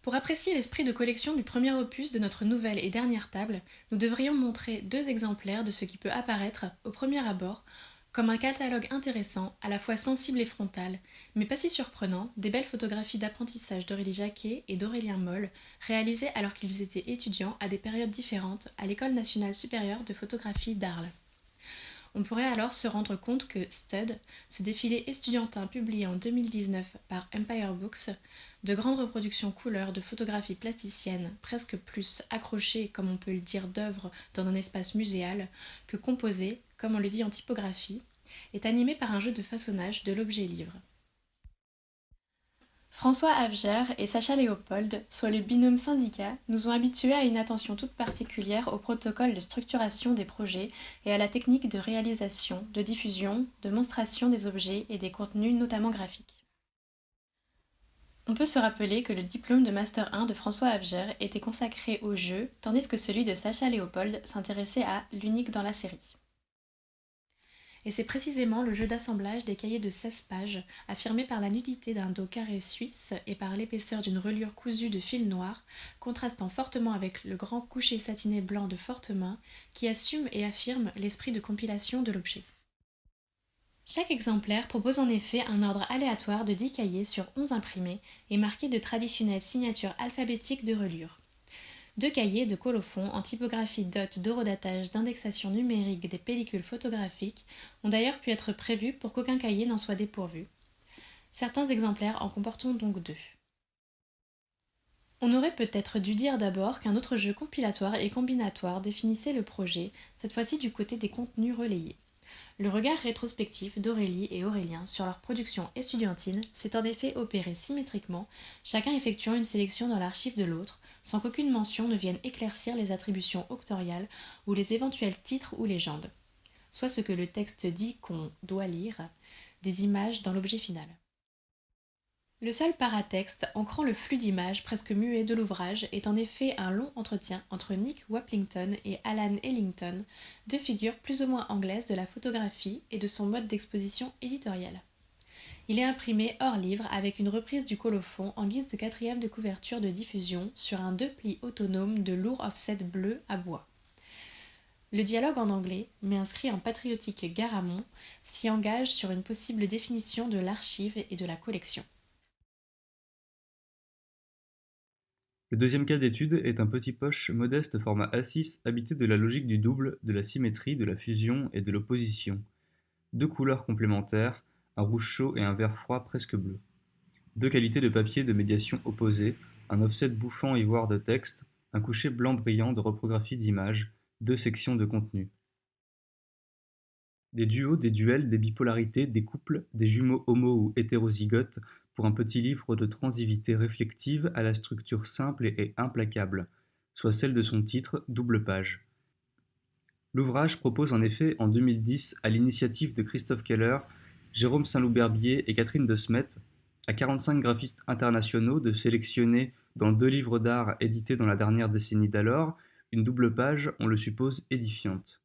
Pour apprécier l'esprit de collection du premier opus de notre nouvelle et dernière table, nous devrions montrer deux exemplaires de ce qui peut apparaître, au premier abord, comme un catalogue intéressant, à la fois sensible et frontal, mais pas si surprenant, des belles photographies d'apprentissage d'Aurélie Jacquet et d'Aurélien Moll, réalisées alors qu'ils étaient étudiants à des périodes différentes à l'École nationale supérieure de photographie d'Arles. On pourrait alors se rendre compte que Stud, ce défilé estudiantin publié en 2019 par Empire Books, de grandes reproductions couleurs de photographies plasticiennes, presque plus accrochées, comme on peut le dire, d'œuvres dans un espace muséal, que composées, comme on le dit en typographie, est animé par un jeu de façonnage de l'objet livre. François Avgère et Sacha Léopold, soit le binôme syndicat, nous ont habitués à une attention toute particulière au protocole de structuration des projets et à la technique de réalisation, de diffusion, de monstration des objets et des contenus notamment graphiques. On peut se rappeler que le diplôme de Master 1 de François Avgère était consacré au jeu, tandis que celui de Sacha Léopold s'intéressait à l'unique dans la série. Et c'est précisément le jeu d'assemblage des cahiers de 16 pages, affirmé par la nudité d'un dos carré suisse et par l'épaisseur d'une reliure cousue de fil noir, contrastant fortement avec le grand coucher satiné blanc de forte main, qui assume et affirme l'esprit de compilation de l'objet. Chaque exemplaire propose en effet un ordre aléatoire de 10 cahiers sur 11 imprimés et marqués de traditionnelles signatures alphabétiques de reliure. Deux cahiers de colophon en typographie dot d'horodatage d'indexation numérique des pellicules photographiques ont d'ailleurs pu être prévus pour qu'aucun cahier n'en soit dépourvu. Certains exemplaires en comportent donc deux. On aurait peut-être dû dire d'abord qu'un autre jeu compilatoire et combinatoire définissait le projet, cette fois-ci du côté des contenus relayés. Le regard rétrospectif d'Aurélie et Aurélien sur leur production estudiantine s'est en effet opéré symétriquement, chacun effectuant une sélection dans l'archive de l'autre, sans qu'aucune mention ne vienne éclaircir les attributions octoriales ou les éventuels titres ou légendes, soit ce que le texte dit qu'on doit lire, des images dans l'objet final. Le seul paratexte, ancrant le flux d'images presque muet de l'ouvrage, est en effet un long entretien entre Nick Waplington et Alan Ellington, deux figures plus ou moins anglaises de la photographie et de son mode d'exposition éditorial. Il est imprimé hors livre avec une reprise du colophon en guise de quatrième de couverture de diffusion sur un 2 plis autonome de lourd offset bleu à bois. Le dialogue en anglais, mais inscrit en patriotique Garamond, s'y engage sur une possible définition de l'archive et de la collection. Le deuxième cas d'étude est un petit poche modeste format A6 habité de la logique du double, de la symétrie, de la fusion et de l'opposition. Deux couleurs complémentaires, un rouge chaud et un vert froid presque bleu. Deux qualités de papier de médiation opposées, un offset bouffant ivoire de texte, un coucher blanc brillant de reprographie d'images, deux sections de contenu. Des duos, des duels, des bipolarités, des couples, des jumeaux homo ou hétérozygotes pour un petit livre de transivité réflexive à la structure simple et implacable, soit celle de son titre, double page. L'ouvrage propose en effet en 2010, à l'initiative de Christophe Keller, Jérôme Saint-Loup-Berbier et Catherine de Smet, à 45 graphistes internationaux de sélectionner dans deux livres d'art édités dans la dernière décennie d'alors, une double page, on le suppose, édifiante.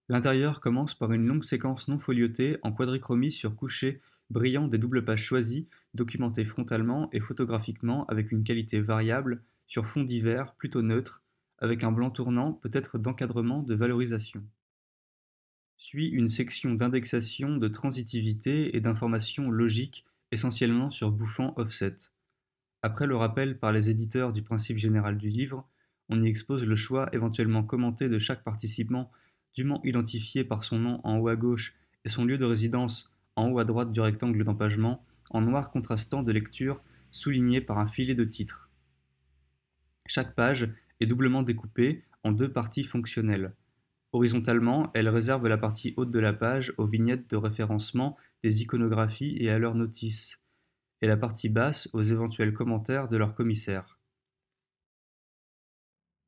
L'intérieur commence par une longue séquence non foliotée en quadrichromie sur coucher brillant des doubles pages choisies, documentées frontalement et photographiquement avec une qualité variable, sur fond divers plutôt neutre, avec un blanc tournant peut-être d'encadrement de valorisation. Suit une section d'indexation de transitivité et d'information logique essentiellement sur bouffant offset. Après le rappel par les éditeurs du principe général du livre, on y expose le choix éventuellement commenté de chaque participant dûment identifié par son nom en haut à gauche et son lieu de résidence en haut à droite du rectangle d'empagement, en noir contrastant de lecture souligné par un filet de titre. Chaque page est doublement découpée en deux parties fonctionnelles. Horizontalement, elle réserve la partie haute de la page aux vignettes de référencement des iconographies et à leurs notices, et la partie basse aux éventuels commentaires de leurs commissaires.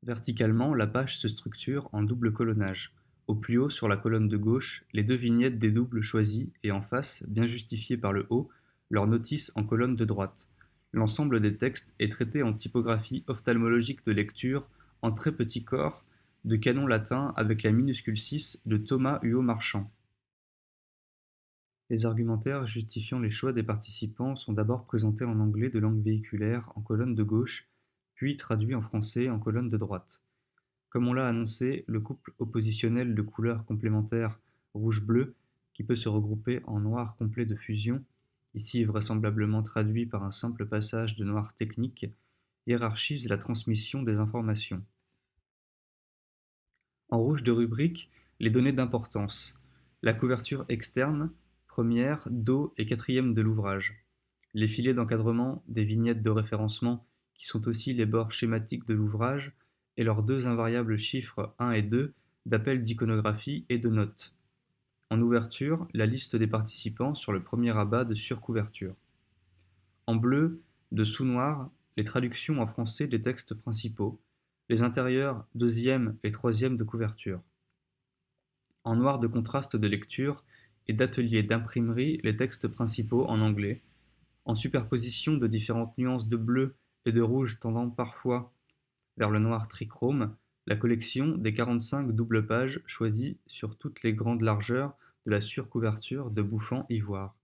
Verticalement, la page se structure en double colonnage. Au plus haut, sur la colonne de gauche, les deux vignettes des doubles choisies et en face, bien justifiées par le haut, leur notice en colonne de droite. L'ensemble des textes est traité en typographie ophtalmologique de lecture en très petits corps de canon latin avec la minuscule 6 de Thomas Huot Marchand. Les argumentaires justifiant les choix des participants sont d'abord présentés en anglais de langue véhiculaire en colonne de gauche, puis traduits en français en colonne de droite. Comme on l'a annoncé, le couple oppositionnel de couleurs complémentaires rouge-bleu, qui peut se regrouper en noir complet de fusion, ici vraisemblablement traduit par un simple passage de noir technique, hiérarchise la transmission des informations. En rouge de rubrique, les données d'importance. La couverture externe, première, dos et quatrième de l'ouvrage. Les filets d'encadrement des vignettes de référencement, qui sont aussi les bords schématiques de l'ouvrage, et leurs deux invariables chiffres 1 et 2 d'appel d'iconographie et de notes. En ouverture, la liste des participants sur le premier abat de surcouverture. En bleu, de sous-noir, les traductions en français des textes principaux, les intérieurs deuxième et troisième de couverture. En noir de contraste de lecture et d'atelier d'imprimerie les textes principaux en anglais, en superposition de différentes nuances de bleu et de rouge tendant parfois vers le noir trichrome, la collection des 45 doubles pages choisies sur toutes les grandes largeurs de la surcouverture de bouffant ivoire.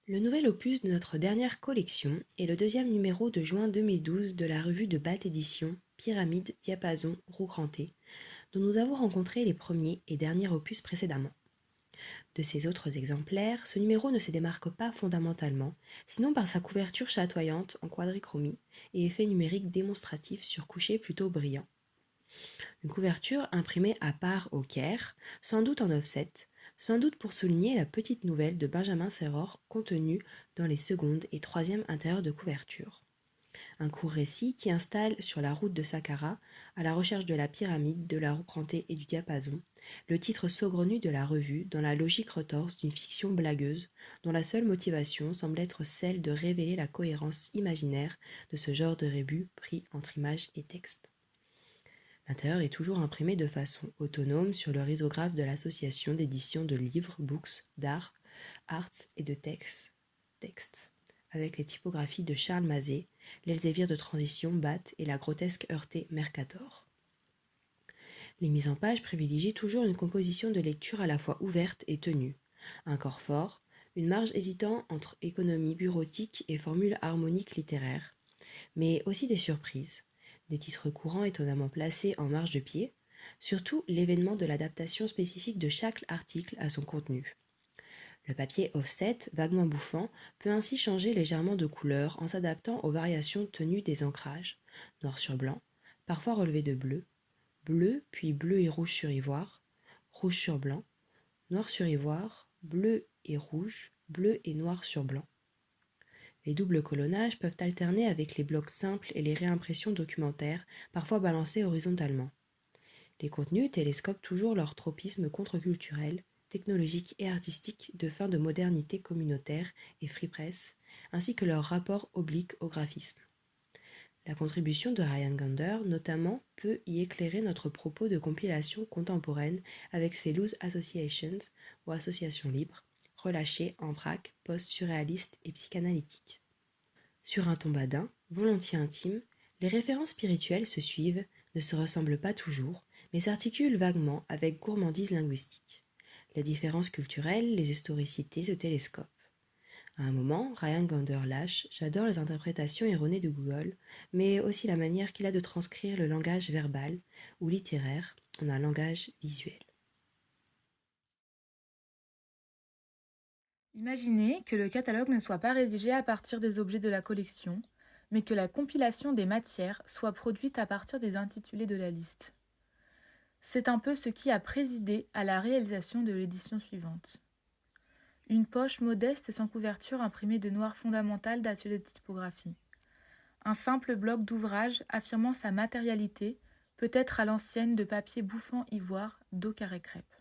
Le nouvel opus de notre dernière collection est le deuxième numéro de juin 2012 de la revue de Batte Édition, Pyramide, Diapason, Roue crantée, dont nous avons rencontré les premiers et derniers opus précédemment. De ces autres exemplaires, ce numéro ne se démarque pas fondamentalement, sinon par sa couverture chatoyante en quadrichromie et effet numérique démonstratif sur coucher plutôt brillant. Une couverture imprimée à part au Caire, sans doute en offset, sans doute pour souligner la petite nouvelle de Benjamin Serror contenue dans les secondes et troisième intérieurs de couverture. Un court récit qui installe sur la route de Saqqara, à la recherche de la pyramide, de la roue crantée et du diapason, le titre saugrenu de la revue dans la logique retorse d'une fiction blagueuse dont la seule motivation semble être celle de révéler la cohérence imaginaire de ce genre de rébus pris entre images et texte. L'intérieur est toujours imprimé de façon autonome sur le risographe de l'association d'édition de livres, books, d'art, arts et de textes, avec les typographies de Charles Mazet, l'Elzévier de transition Batte et la grotesque heurtée Mercator. Les mises en page privilégient toujours une composition de lecture à la fois ouverte et tenue, un corps fort, une marge hésitant entre économie bureautique et formule harmonique littéraire, mais aussi des surprises. Des titres courants étonnamment placés en marge de pied, surtout l'événement de l'adaptation spécifique de chaque article à son contenu. Le papier offset, vaguement bouffant, peut ainsi changer légèrement de couleur en s'adaptant aux variations tenues des ancrages, noir sur blanc, parfois relevé de bleu, bleu puis bleu et rouge sur ivoire, rouge sur blanc, noir sur ivoire, bleu et rouge, bleu et noir sur blanc. Les doubles colonnages peuvent alterner avec les blocs simples et les réimpressions documentaires, parfois balancées horizontalement. Les contenus télescopent toujours leur tropisme contre-culturel, technologique et artistique de fin de modernité communautaire et free press, ainsi que leur rapport oblique au graphisme. La contribution de Ryan Gander, notamment, peut y éclairer notre propos de compilation contemporaine avec ses loose associations ou associations libres, relâchées en vrac post-surréaliste et psychanalytique. Sur un ton badin, volontiers intime, les références spirituelles se suivent, ne se ressemblent pas toujours, mais s'articulent vaguement avec gourmandise linguistique. Les différences culturelles, les historicités se télescopent. À un moment, Ryan Gander lâche « J'adore les interprétations erronées de Google, mais aussi la manière qu'il a de transcrire le langage verbal ou littéraire en un langage visuel. » Imaginez que le catalogue ne soit pas rédigé à partir des objets de la collection, mais que la compilation des matières soit produite à partir des intitulés de la liste. C'est un peu ce qui a présidé à la réalisation de l'édition suivante. Une poche modeste sans couverture imprimée de noir fondamental d'atelier de typographie. Un simple bloc d'ouvrage affirmant sa matérialité, peut-être à l'ancienne de papier bouffant ivoire dos carré crêpe.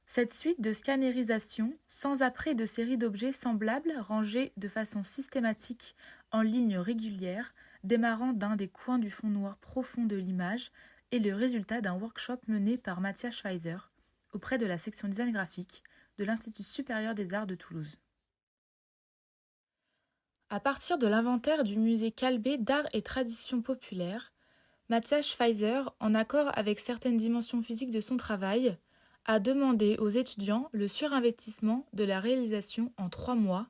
Cette suite de scannérisation, sans après de séries d'objets semblables rangés de façon systématique en lignes régulières, démarrant d'un des coins du fond noir profond de l'image, est le résultat d'un workshop mené par Matthias Schweizer auprès de la section design graphique de l'Institut supérieur des arts de Toulouse. À partir de l'inventaire du musée Calbé d'art et tradition populaire, Matthias Schweizer, en accord avec certaines dimensions physiques de son travail, a demandé aux étudiants le surinvestissement de la réalisation en 3 mois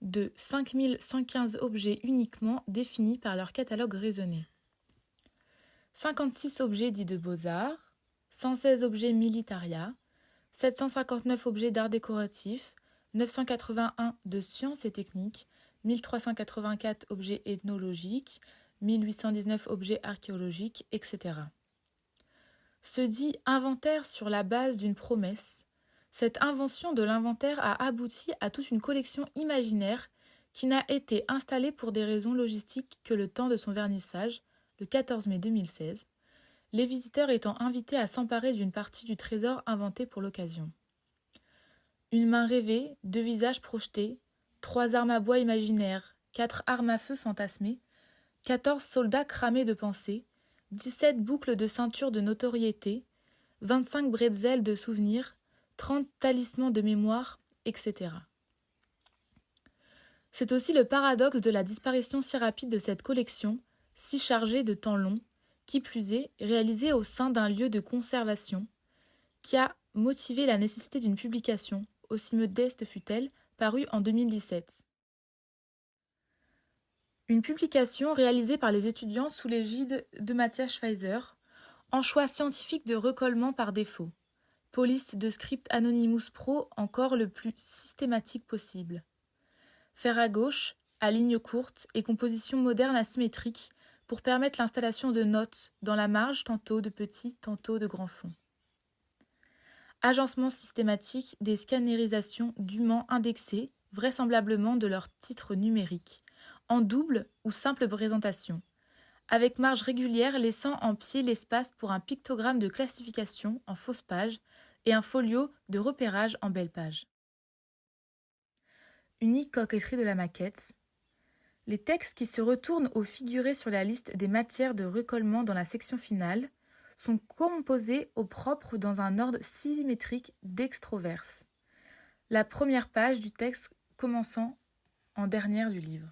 de 5115 objets uniquement définis par leur catalogue raisonné. 56 objets dits de beaux-arts, 116 objets militaria, 759 objets d'art décoratif, 981 de sciences et techniques, 1384 objets ethnologiques, 1819 objets archéologiques, etc. Se dit inventaire sur la base d'une promesse. Cette invention de l'inventaire a abouti à toute une collection imaginaire qui n'a été installée pour des raisons logistiques que le temps de son vernissage, le 14 mai 2016, les visiteurs étant invités à s'emparer d'une partie du trésor inventé pour l'occasion. Une main rêvée, 2 visages projetés, 3 armes à bois imaginaires, 4 armes à feu fantasmées, 14 soldats cramés de pensée, 17 boucles de ceinture de notoriété, 25 bretzels de souvenirs, 30 talismans de mémoire, etc. C'est aussi le paradoxe de la disparition si rapide de cette collection, si chargée de temps long, qui plus est, réalisée au sein d'un lieu de conservation, qui a motivé la nécessité d'une publication, aussi modeste fut-elle, parue en 2017. Une publication réalisée par les étudiants sous l'égide de Matthias Schweizer, en choix scientifique de recollement par défaut, police de script Anonymous Pro encore le plus systématique possible. Fer à gauche, à lignes courtes et composition moderne asymétrique pour permettre l'installation de notes dans la marge tantôt de petits, tantôt de grands fonds. Agencement systématique des scannerisations dûment indexées, vraisemblablement de leur titre numérique, en double ou simple présentation, avec marge régulière laissant en pied l'espace pour un pictogramme de classification en fausse page et un folio de repérage en belle page. Unique coquetterie de la maquette. Les textes qui se retournent au figuré sur la liste des matières de recollement dans la section finale sont composés au propre dans un ordre symétrique d'extroverse. La première page du texte commençant en dernière du livre.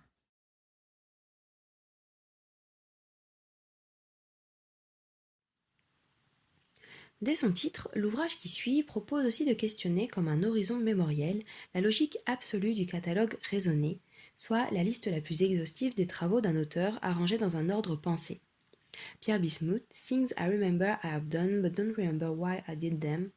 Dès son titre, l'ouvrage qui suit propose aussi de questionner comme un horizon mémoriel la logique absolue du catalogue raisonné, soit la liste la plus exhaustive des travaux d'un auteur arrangée dans un ordre pensé. Pierre Bismuth, Things I Remember I Have Done but Don't Remember Why I Did Them,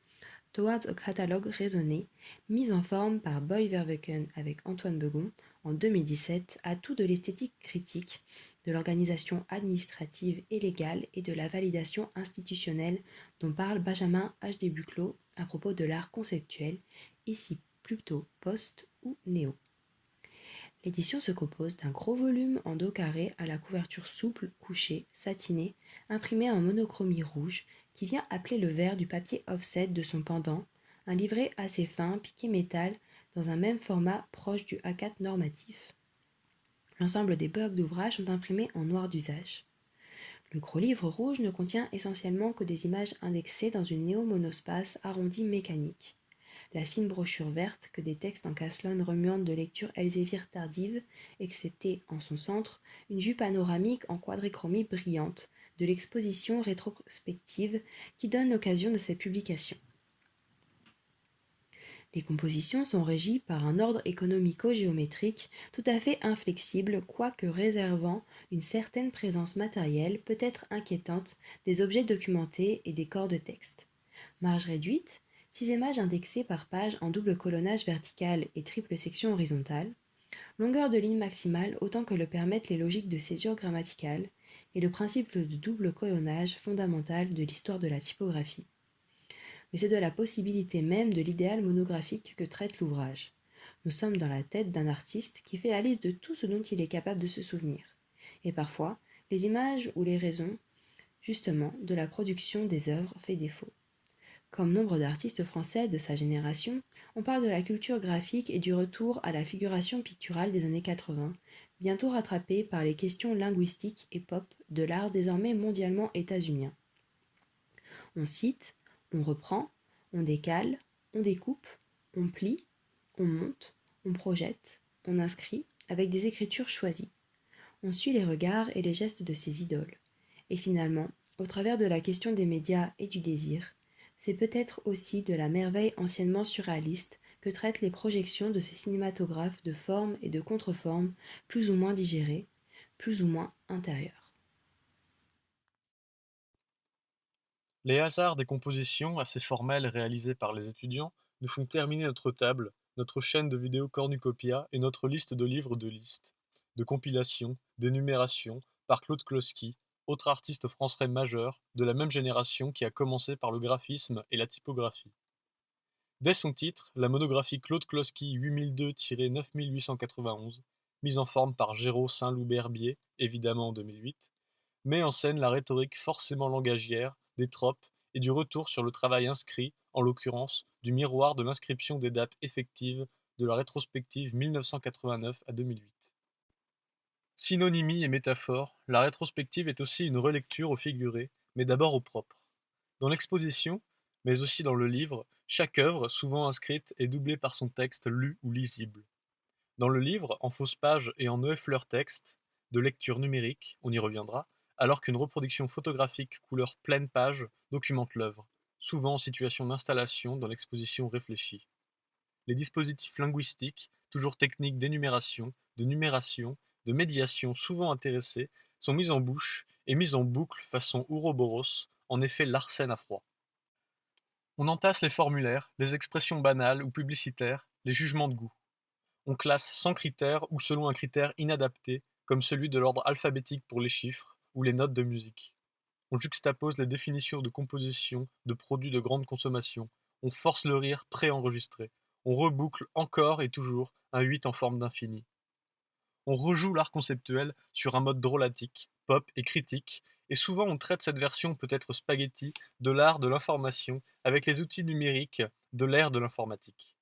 Towards a Catalogue raisonné, mise en forme par Boy Verweken avec Antoine Begon en 2017, a tout de l'esthétique critique, de l'organisation administrative et légale et de la validation institutionnelle dont parle Benjamin H. Buclot à propos de l'art conceptuel, ici plutôt post ou néo. L'édition se compose d'un gros volume en dos carré à la couverture souple, couchée, satinée, imprimé en monochromie rouge, qui vient appeler le vert du papier offset de son pendant, un livret assez fin, piqué métal, dans un même format proche du A4 normatif. L'ensemble des blocs d'ouvrage sont imprimés en noir d'usage. Le gros livre rouge ne contient essentiellement que des images indexées dans une néo-monospace arrondie mécanique. La fine brochure verte que des textes en caslone remuante de lecture elzévire tardive, excepté en son centre une vue panoramique en quadrichromie brillante de l'exposition rétrospective qui donne l'occasion de cette publication. Les compositions sont régies par un ordre économico-géométrique tout à fait inflexible, quoique réservant une certaine présence matérielle, peut-être inquiétante, des objets documentés et des corps de texte. Marge réduite, 6 images indexées par page en double colonnage vertical et triple section horizontale, longueur de ligne maximale autant que le permettent les logiques de césure grammaticale et le principe de double colonnage fondamental de l'histoire de la typographie. Mais c'est de la possibilité même de l'idéal monographique que traite l'ouvrage. Nous sommes dans la tête d'un artiste qui fait la liste de tout ce dont il est capable de se souvenir. Et parfois, les images ou les raisons, justement, de la production des œuvres fait défaut. Comme nombre d'artistes français de sa génération, on parle de la culture graphique et du retour à la figuration picturale des années 80, bientôt rattrapée par les questions linguistiques et pop de l'art désormais mondialement états-unien. On cite, on reprend, on décale, on découpe, on plie, on monte, on projette, on inscrit avec des écritures choisies. On suit les regards et les gestes de ses idoles. Et finalement, au travers de la question des médias et du désir, c'est peut-être aussi de la merveille anciennement surréaliste que traitent les projections de ces cinématographes de forme et de contre-forme plus ou moins digérées, plus ou moins intérieures. Les hasards des compositions assez formelles réalisées par les étudiants nous font terminer notre table, notre chaîne de vidéos cornucopia et notre liste de livres de listes, de compilations, d'énumérations, par Claude Kloski, autre artiste français majeur de la même génération qui a commencé par le graphisme et la typographie. Dès son titre, la monographie Claude Kloski 8002-9891, mise en forme par Géraud Saint-Loup-Herbier, évidemment en 2008, met en scène la rhétorique forcément langagière, des tropes et du retour sur le travail inscrit, en l'occurrence, du miroir de l'inscription des dates effectives de la rétrospective 1989 à 2008. Synonymie et métaphore, la rétrospective est aussi une relecture au figuré, mais d'abord au propre. Dans l'exposition, mais aussi dans le livre, chaque œuvre, souvent inscrite, est doublée par son texte lu ou lisible. Dans le livre, en fausse page et en fleur texte, de lecture numérique, on y reviendra, alors qu'une reproduction photographique couleur pleine page documente l'œuvre, souvent en situation d'installation dans l'exposition réfléchie. Les dispositifs linguistiques, toujours techniques d'énumération, de numération, de médiation souvent intéressés, sont mis en bouche et mis en boucle façon Ouroboros, en effet Larsen à froid. On entasse les formulaires, les expressions banales ou publicitaires, les jugements de goût. On classe sans critère ou selon un critère inadapté, comme celui de l'ordre alphabétique pour les chiffres ou les notes de musique. On juxtapose les définitions de composition de produits de grande consommation. On force le rire préenregistré. On reboucle encore et toujours un 8 en forme d'infini. On rejoue l'art conceptuel sur un mode drôlatique, pop et critique, et souvent on traite cette version peut-être spaghetti de l'art de l'information avec les outils numériques de l'ère de l'informatique.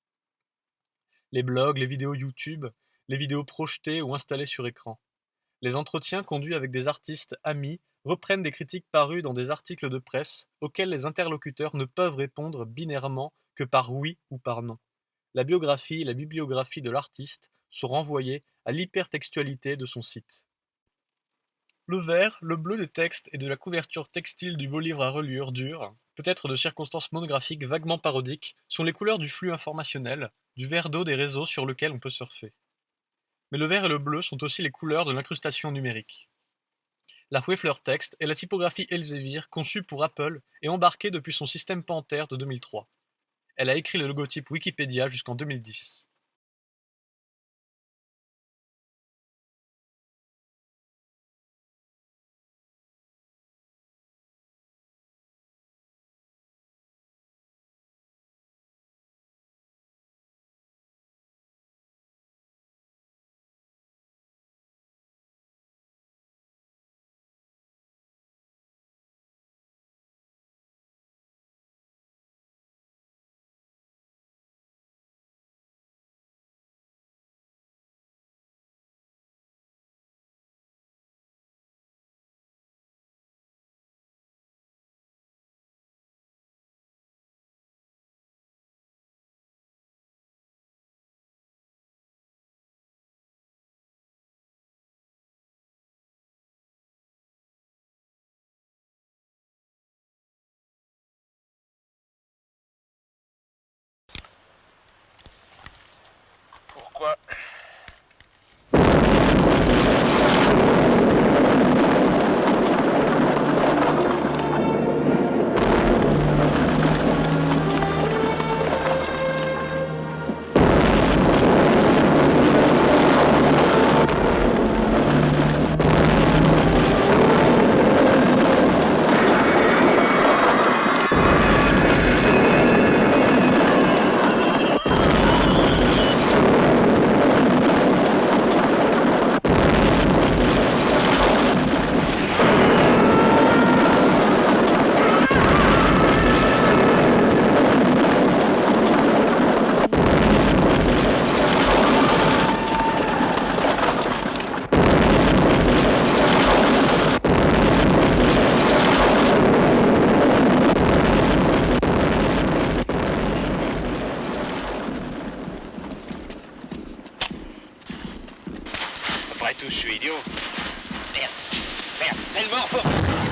Les blogs, les vidéos YouTube, les vidéos projetées ou installées sur écran. Les entretiens conduits avec des artistes amis reprennent des critiques parues dans des articles de presse auxquels les interlocuteurs ne peuvent répondre binairement que par oui ou par non. La biographie et la bibliographie de l'artiste sont renvoyées à l'hypertextualité de son site. Le vert, le bleu des textes et de la couverture textile du beau livre à reliure dure, peut-être de circonstances monographiques vaguement parodiques, sont les couleurs du flux informationnel, du verre d'eau des réseaux sur lequel on peut surfer. Mais le vert et le bleu sont aussi les couleurs de l'incrustation numérique. La Wefler Text est la typographie Elsevier conçue pour Apple et embarquée depuis son système Panther de 2003. Elle a écrit le logotype Wikipédia jusqu'en 2010. Pourquoi ? Après tout, je suis idiot. Merde, merde, elle est morte.